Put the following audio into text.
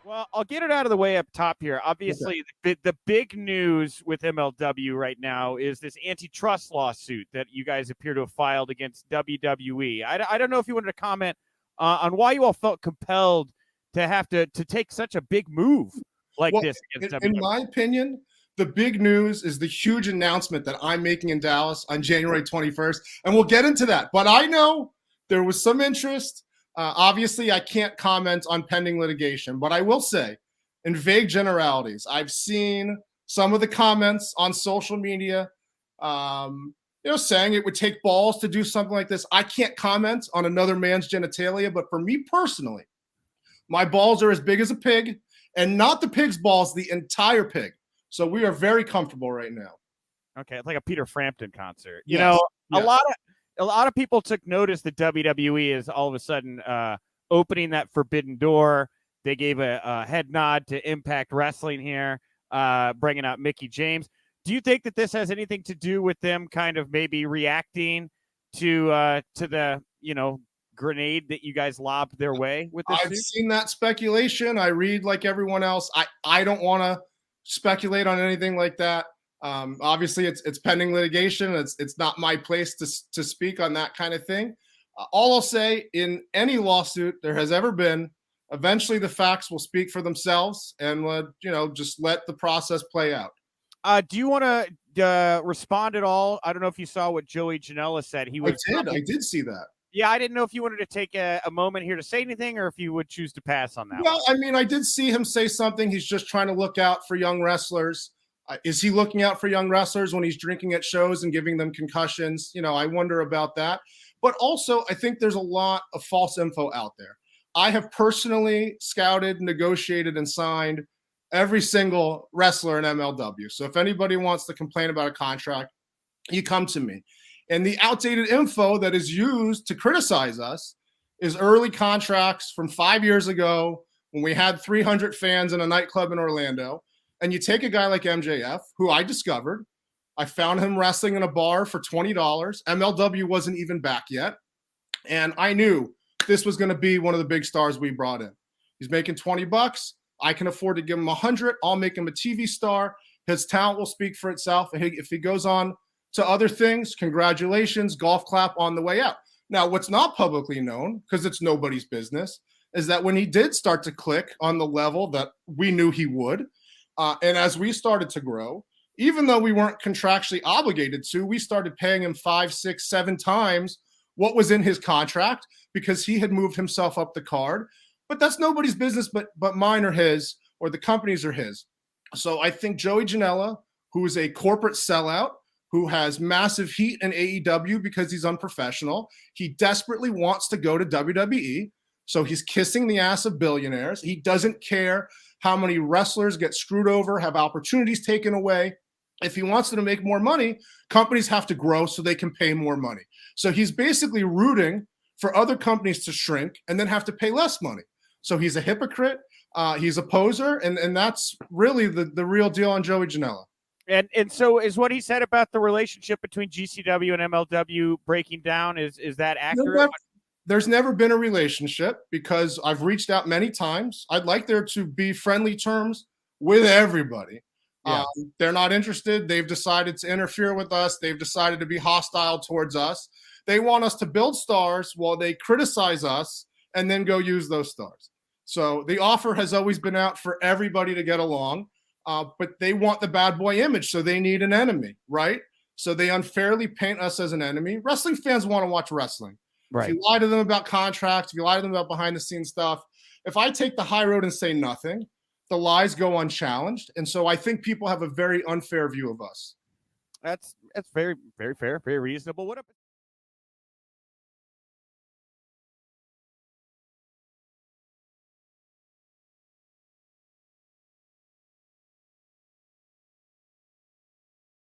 Well, I'll get it out of the way up top here. Obviously, the big news with MLW right now is this antitrust lawsuit that you guys appear to have filed against WWE. I don't know if you wanted to comment on why you all felt compelled to have to take such a big move like this against WWE. In my opinion, the big news is the huge announcement that I'm making in Dallas on January 21st, and we'll get into that. But I know there was some interest. Obviously, I can't comment on pending litigation, but I will say, in vague generalities, I've seen some of the comments on social media, saying it would take balls to do something like this. I can't comment on another man's genitalia, but for me personally, my balls are as big as a pig, and not the pig's balls, the entire pig. So we are very comfortable right now. Okay, it's like a Peter Frampton concert. You know, a lot of people took notice that WWE is all of a sudden opening that forbidden door. They gave a head nod to Impact Wrestling here, bringing out Mickie James. Do you think that this has anything to do with them kind of maybe reacting to the, grenade that you guys lobbed their way with this? I've seen that speculation. I read like everyone else. I don't want to speculate on anything like that. Obviously, it's pending litigation. It's not my place to speak on that kind of thing. All I'll say, in any lawsuit there has ever been, eventually the facts will speak for themselves, and just let the process play out. Do you want to respond at all? I don't know if you saw what Joey Janela said. I did see that. Yeah, I didn't know if you wanted to take a moment here to say anything, or if you would choose to pass on that. Well, I mean, I did see him say something. He's just trying to look out for young wrestlers. Is he looking out for young wrestlers when he's drinking at shows and giving them concussions? I wonder about that. But also, I think there's a lot of false info out there. I have personally scouted, negotiated, and signed every single wrestler in MLW. So if anybody wants to complain about a contract, you come to me. And the outdated info that is used to criticize us is early contracts from 5 years ago when we had 300 fans in a nightclub in Orlando. And you take a guy like MJF, who I discovered. I found him wrestling in a bar for $20. MLW wasn't even back yet. And I knew this was going to be one of the big stars we brought in. He's making $20. I can afford to give him 100. I'll make him a TV star. His talent will speak for itself. If he goes on to other things, congratulations, golf clap on the way out. Now, what's not publicly known, because it's nobody's business, is that when he did start to click on the level that we knew he would, and as we started to grow, even though we weren't contractually obligated to, we started paying him 5, 6, 7 times what was in his contract because he had moved himself up the card. But that's nobody's business but mine or his, or the company's or his. So I think Joey Janela, who is a corporate sellout, who has massive heat in AEW because he's unprofessional, he desperately wants to go to WWE. So he's kissing the ass of billionaires. He doesn't care how many wrestlers get screwed over, have opportunities taken away. If he wants them to make more money, companies have to grow so they can pay more money. So he's basically rooting for other companies to shrink and then have to pay less money. So he's a hypocrite. He's a poser. And that's really the real deal on Joey Janela. And so is what he said about the relationship between GCW and MLW breaking down, is that accurate? There's never been a relationship because I've reached out many times. I'd like there to be friendly terms with everybody. Yeah. They're not interested. They've decided to interfere with us. They've decided to be hostile towards us. They want us to build stars while they criticize us and then go use those stars. So the offer has always been out for everybody to get along, but they want the bad boy image, so they need an enemy, right? So they unfairly paint us as an enemy. Wrestling fans want to watch wrestling. Right. If you lie to them about contracts, if you lie to them about behind-the-scenes stuff, if I take the high road and say nothing, the lies go unchallenged. And so I think people have a very unfair view of us. That's very, very fair, very reasonable. What up?